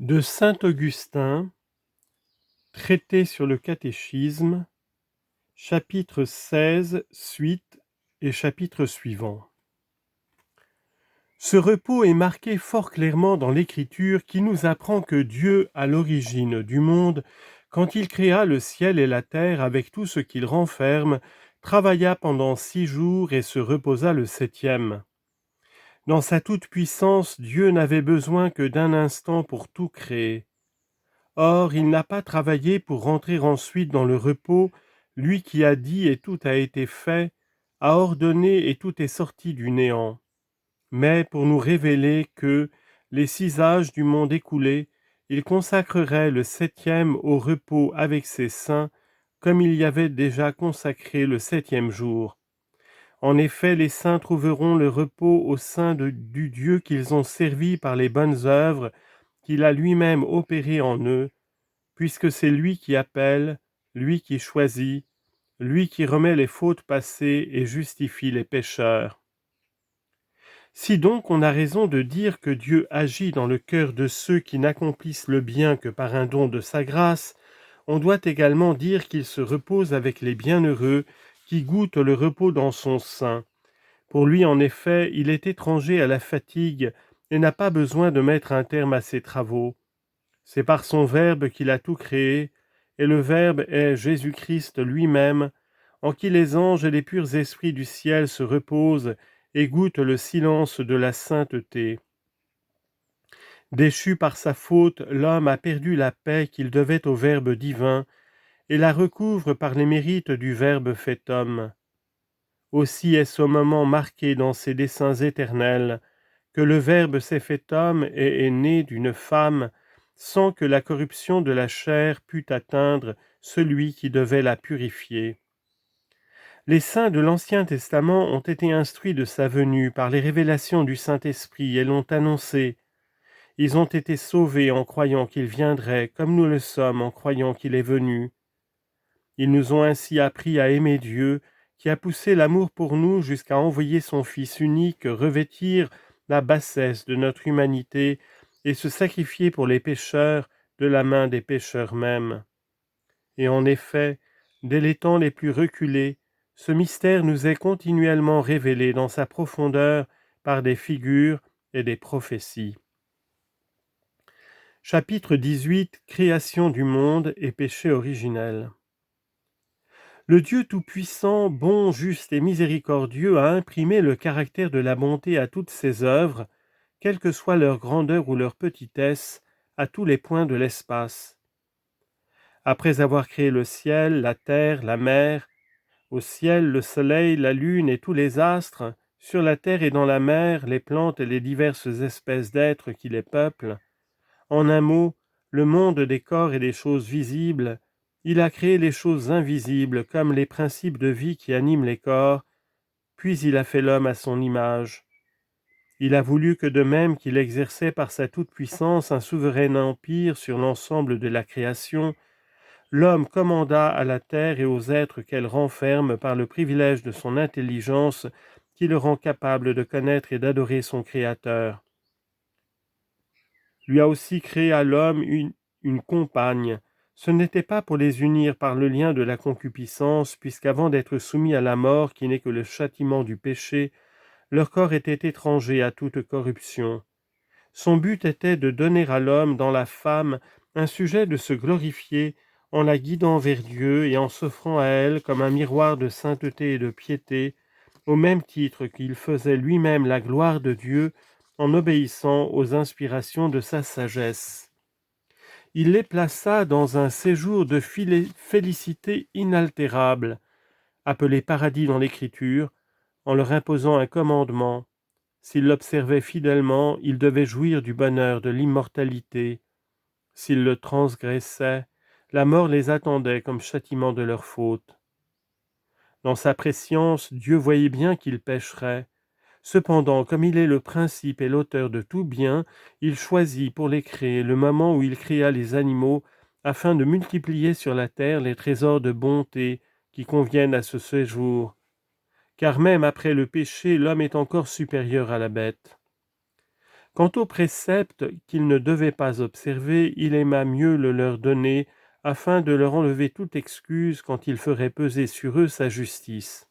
De saint Augustin, traité sur le catéchisme, chapitre 16, suite et chapitre suivant. Ce repos est marqué fort clairement dans l'Écriture qui nous apprend que Dieu, à l'origine du monde, quand il créa le ciel et la terre avec tout ce qu'il renferme, travailla pendant 6 jours et se reposa le 7e. Dans sa toute-puissance, Dieu n'avait besoin que d'un instant pour tout créer. Or, il n'a pas travaillé pour rentrer ensuite dans le repos, lui qui a dit et tout a été fait, a ordonné et tout est sorti du néant. Mais pour nous révéler que, les 6 âges du monde écoulés, il consacrerait le 7e au repos avec ses saints, comme il y avait déjà consacré le 7e jour. En effet, les saints trouveront le repos au sein du Dieu qu'ils ont servi par les bonnes œuvres qu'il a lui-même opérées en eux, puisque c'est lui qui appelle, lui qui choisit, lui qui remet les fautes passées et justifie les pécheurs. Si donc on a raison de dire que Dieu agit dans le cœur de ceux qui n'accomplissent le bien que par un don de sa grâce, on doit également dire qu'il se repose avec les bienheureux qui goûtent le repos dans son sein. Pour lui, en effet, il est étranger à la fatigue et n'a pas besoin de mettre un terme à ses travaux. C'est par son Verbe qu'il a tout créé, et le Verbe est Jésus-Christ lui-même, en qui les anges et les purs esprits du ciel se reposent et goûtent le silence de la sainteté. Déchu par sa faute, l'homme a perdu la paix qu'il devait au Verbe divin, et la recouvre par les mérites du Verbe fait homme. Aussi est ce moment marqué dans ses desseins éternels, que le Verbe s'est fait homme et est né d'une femme, sans que la corruption de la chair pût atteindre celui qui devait la purifier. Les saints de l'Ancien Testament ont été instruits de sa venue par les révélations du Saint-Esprit et l'ont annoncé. Ils ont été sauvés en croyant qu'il viendrait, comme nous le sommes en croyant qu'il est venu. Ils nous ont ainsi appris à aimer Dieu, qui a poussé l'amour pour nous jusqu'à envoyer son Fils unique revêtir la bassesse de notre humanité et se sacrifier pour les pécheurs de la main des pécheurs mêmes. Et en effet, dès les temps les plus reculés, ce mystère nous est continuellement révélé dans sa profondeur par des figures et des prophéties. Chapitre 18 – Création du monde et péché originel. Le Dieu tout-puissant, bon, juste et miséricordieux a imprimé le caractère de la bonté à toutes ses œuvres, quelle que soit leur grandeur ou leur petitesse, à tous les points de l'espace. Après avoir créé le ciel, la terre, la mer, au ciel, le soleil, la lune et tous les astres, sur la terre et dans la mer, les plantes et les diverses espèces d'êtres qui les peuplent, en un mot, le monde des corps et des choses visibles, il a créé les choses invisibles comme les principes de vie qui animent les corps, puis il a fait l'homme à son image. Il a voulu que de même qu'il exerçait par sa toute-puissance un souverain empire sur l'ensemble de la création, l'homme commandât à la terre et aux êtres qu'elle renferme par le privilège de son intelligence qui le rend capable de connaître et d'adorer son Créateur. Lui a aussi créé à l'homme une compagne. Ce n'était pas pour les unir par le lien de la concupiscence, puisqu'avant d'être soumis à la mort, qui n'est que le châtiment du péché, leur corps était étranger à toute corruption. Son but était de donner à l'homme dans la femme un sujet de se glorifier en la guidant vers Dieu et en s'offrant à elle comme un miroir de sainteté et de piété, au même titre qu'il faisait lui-même la gloire de Dieu en obéissant aux inspirations de sa sagesse. Il les plaça dans un séjour de félicité inaltérable, appelé paradis dans l'Écriture, en leur imposant un commandement. S'ils l'observaient fidèlement, ils devaient jouir du bonheur de l'immortalité. S'ils le transgressaient, la mort les attendait comme châtiment de leur faute. Dans sa prescience, Dieu voyait bien qu'ils pécheraient. Cependant, comme il est le principe et l'auteur de tout bien, il choisit pour les créer le moment où il créa les animaux, afin de multiplier sur la terre les trésors de bonté qui conviennent à ce séjour. Car même après le péché, l'homme est encore supérieur à la bête. Quant aux préceptes qu'ils ne devaient pas observer, il aima mieux le leur donner, afin de leur enlever toute excuse quand il ferait peser sur eux sa justice.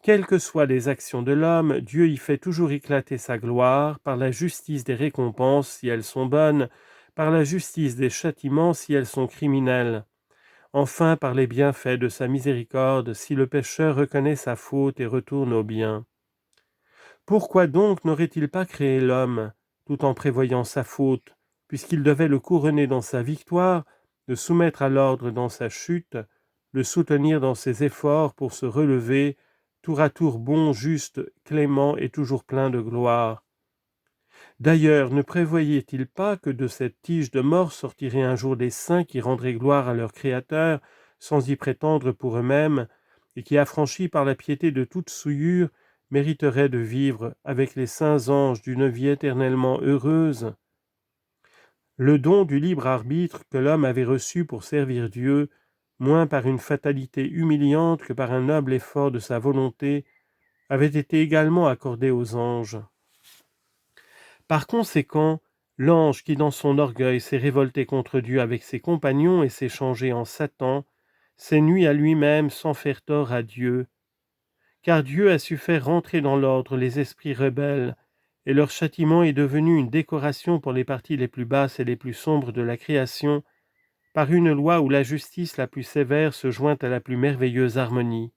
Quelles que soient les actions de l'homme, Dieu y fait toujours éclater sa gloire, par la justice des récompenses si elles sont bonnes, par la justice des châtiments si elles sont criminelles, enfin par les bienfaits de sa miséricorde si le pécheur reconnaît sa faute et retourne au bien. Pourquoi donc n'aurait-il pas créé l'homme, tout en prévoyant sa faute, puisqu'il devait le couronner dans sa victoire, le soumettre à l'ordre dans sa chute, le soutenir dans ses efforts pour se relever, tour à tour bon, juste, clément et toujours plein de gloire. D'ailleurs, ne prévoyait-il pas que de cette tige de mort sortiraient un jour des saints qui rendraient gloire à leur Créateur, sans y prétendre pour eux-mêmes, et qui, affranchis par la piété de toute souillure, mériteraient de vivre avec les saints anges d'une vie éternellement heureuse? Le don du libre arbitre que l'homme avait reçu pour servir Dieu, moins par une fatalité humiliante que par un noble effort de sa volonté, avait été également accordé aux anges. Par conséquent, l'ange qui dans son orgueil s'est révolté contre Dieu avec ses compagnons et s'est changé en Satan, s'est nui à lui-même sans faire tort à Dieu, car Dieu a su faire rentrer dans l'ordre les esprits rebelles, et leur châtiment est devenu une décoration pour les parties les plus basses et les plus sombres de la création, par une loi où la justice la plus sévère se joint à la plus merveilleuse harmonie.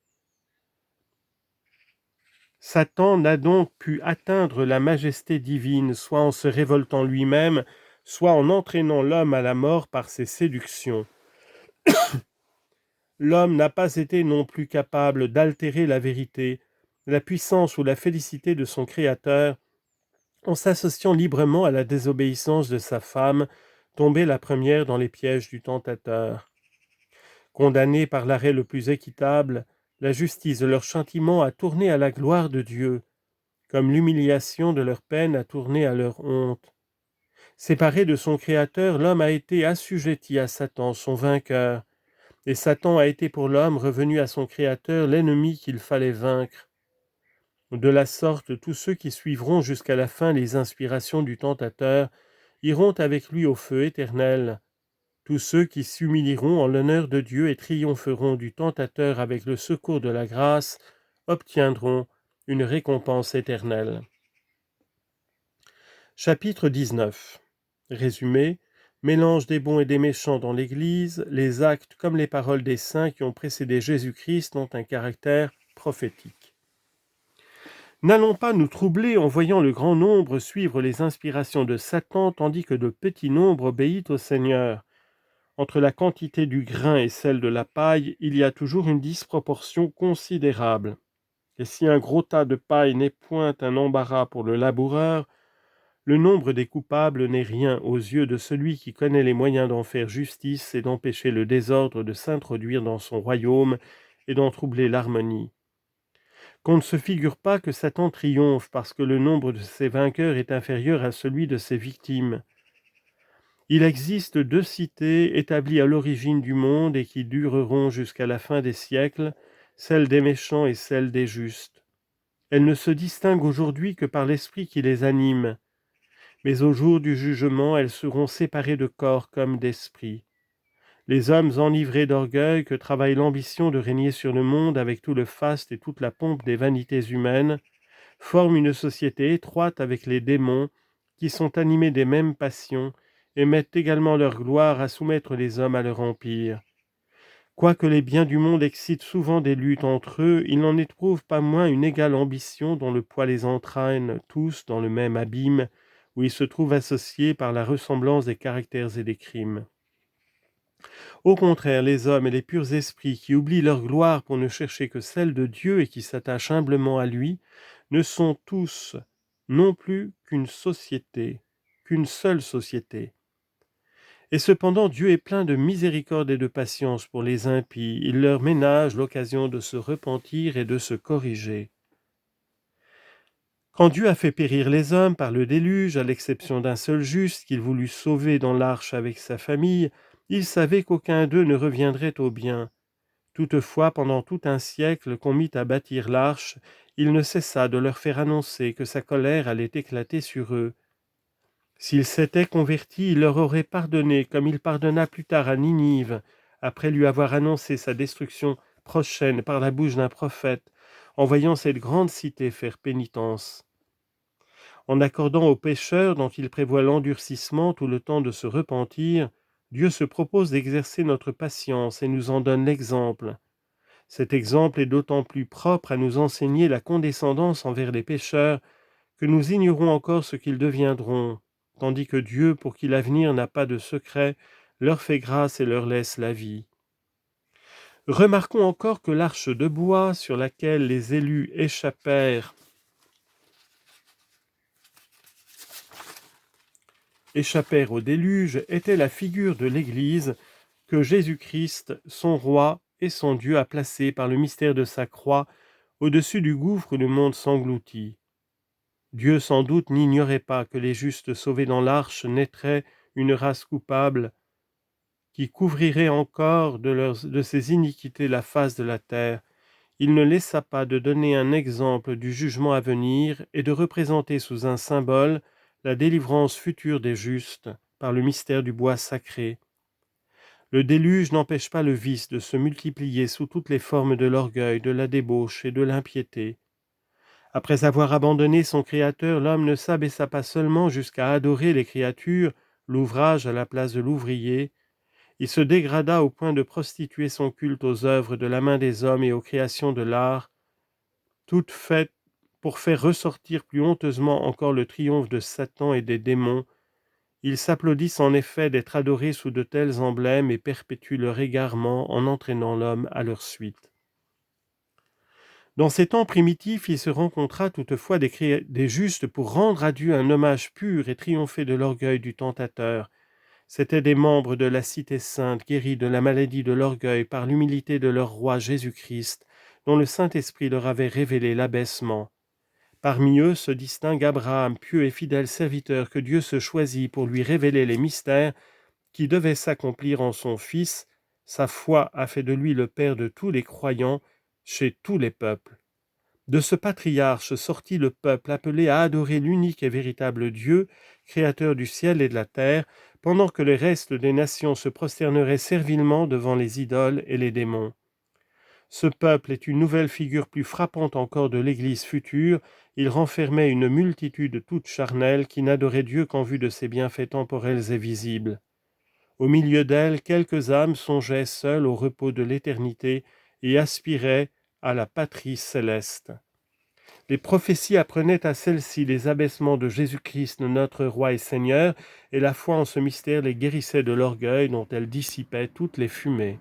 Satan n'a donc pu atteindre la majesté divine, soit en se révoltant lui-même, soit en entraînant l'homme à la mort par ses séductions. L'homme n'a pas été non plus capable d'altérer la vérité, la puissance ou la félicité de son Créateur, en s'associant librement à la désobéissance de sa femme, tombée la première dans les pièges du tentateur. Condamnés par l'arrêt le plus équitable, la justice de leur châtiment a tourné à la gloire de Dieu, comme l'humiliation de leur peine a tourné à leur honte. Séparé de son Créateur, l'homme a été assujetti à Satan, son vainqueur, et Satan a été pour l'homme revenu à son Créateur l'ennemi qu'il fallait vaincre. De la sorte, tous ceux qui suivront jusqu'à la fin les inspirations du tentateur iront avec lui au feu éternel. Tous ceux qui s'humilieront en l'honneur de Dieu et triompheront du tentateur avec le secours de la grâce obtiendront une récompense éternelle. Chapitre 19. Résumé. Mélange des bons et des méchants dans l'Église, les actes comme les paroles des saints qui ont précédé Jésus-Christ ont un caractère prophétique. N'allons pas nous troubler en voyant le grand nombre suivre les inspirations de Satan tandis que le petit nombre obéit au Seigneur. Entre la quantité du grain et celle de la paille, il y a toujours une disproportion considérable. Et si un gros tas de paille n'est point un embarras pour le laboureur, le nombre des coupables n'est rien aux yeux de celui qui connaît les moyens d'en faire justice et d'empêcher le désordre de s'introduire dans son royaume et d'en troubler l'harmonie. Qu'on ne se figure pas que Satan triomphe parce que le nombre de ses vainqueurs est inférieur à celui de ses victimes. Il existe deux cités établies à l'origine du monde et qui dureront jusqu'à la fin des siècles, celle des méchants et celle des justes. Elles ne se distinguent aujourd'hui que par l'esprit qui les anime, mais au jour du jugement, elles seront séparées de corps comme d'esprit. Les hommes enivrés d'orgueil que travaille l'ambition de régner sur le monde avec tout le faste et toute la pompe des vanités humaines, forment une société étroite avec les démons qui sont animés des mêmes passions et mettent également leur gloire à soumettre les hommes à leur empire. Quoique les biens du monde excitent souvent des luttes entre eux, ils n'en éprouvent pas moins une égale ambition dont le poids les entraîne tous dans le même abîme, où ils se trouvent associés par la ressemblance des caractères et des crimes. Au contraire, les hommes et les purs esprits qui oublient leur gloire pour ne chercher que celle de Dieu et qui s'attachent humblement à lui, ne sont tous non plus qu'une société, qu'une seule société. Et cependant, Dieu est plein de miséricorde et de patience pour les impies. Il leur ménage l'occasion de se repentir et de se corriger. Quand Dieu a fait périr les hommes par le déluge, à l'exception d'un seul juste qu'il voulut sauver dans l'arche avec sa famille, il savait qu'aucun d'eux ne reviendrait au bien. Toutefois, pendant tout un siècle qu'on mit à bâtir l'arche, il ne cessa de leur faire annoncer que sa colère allait éclater sur eux, S'ils s'étaient convertis, il leur aurait pardonné, comme il pardonna plus tard à Ninive, après lui avoir annoncé sa destruction prochaine par la bouche d'un prophète, en voyant cette grande cité faire pénitence. En accordant aux pécheurs dont il prévoit l'endurcissement tout le temps de se repentir, Dieu se propose d'exercer notre patience et nous en donne l'exemple. Cet exemple est d'autant plus propre à nous enseigner la condescendance envers les pécheurs que nous ignorons encore ce qu'ils deviendront, tandis que Dieu, pour qui l'avenir n'a pas de secret, leur fait grâce et leur laisse la vie. Remarquons encore que l'arche de bois sur laquelle les élus échappèrent au déluge était la figure de l'Église que Jésus-Christ, son roi et son Dieu, a placée par le mystère de sa croix au-dessus du gouffre où le monde s'engloutit. Dieu sans doute n'ignorait pas que les justes sauvés dans l'arche naîtraient une race coupable qui couvrirait encore de ses iniquités la face de la terre. Il ne laissa pas de donner un exemple du jugement à venir et de représenter sous un symbole la délivrance future des justes par le mystère du bois sacré. Le déluge n'empêche pas le vice de se multiplier sous toutes les formes de l'orgueil, de la débauche et de l'impiété. Après avoir abandonné son Créateur, l'homme ne s'abaissa pas seulement jusqu'à adorer les créatures, l'ouvrage à la place de l'ouvrier, il se dégrada au point de prostituer son culte aux œuvres de la main des hommes et aux créations de l'art, toutes faites pour faire ressortir plus honteusement encore le triomphe de Satan et des démons. Ils s'applaudissent en effet d'être adorés sous de tels emblèmes et perpétuent leur égarement en entraînant l'homme à leur suite. Dans ces temps primitifs, il se rencontra toutefois des justes pour rendre à Dieu un hommage pur et triompher de l'orgueil du tentateur. C'étaient des membres de la cité sainte, guéris de la maladie de l'orgueil par l'humilité de leur roi Jésus-Christ, dont le Saint-Esprit leur avait révélé l'abaissement. Parmi eux se distingue Abraham, pieux et fidèle serviteur que Dieu se choisit pour lui révéler les mystères qui devaient s'accomplir en son Fils. Sa foi a fait de lui le Père de tous les croyants, chez tous les peuples. De ce patriarche sortit le peuple appelé à adorer l'unique et véritable Dieu, créateur du ciel et de la terre, pendant que le reste des nations se prosterneraient servilement devant les idoles et les démons. Ce peuple est une nouvelle figure plus frappante encore de l'Église future. Il renfermait une multitude toute charnelle qui n'adorait Dieu qu'en vue de ses bienfaits temporels et visibles. Au milieu d'elle, quelques âmes songeaient seules au repos de l'éternité et aspiraient à la patrie céleste. Les prophéties apprenaient à celles-ci les abaissements de Jésus-Christ, notre Roi et Seigneur, et la foi en ce mystère les guérissait de l'orgueil dont elle dissipait toutes les fumées.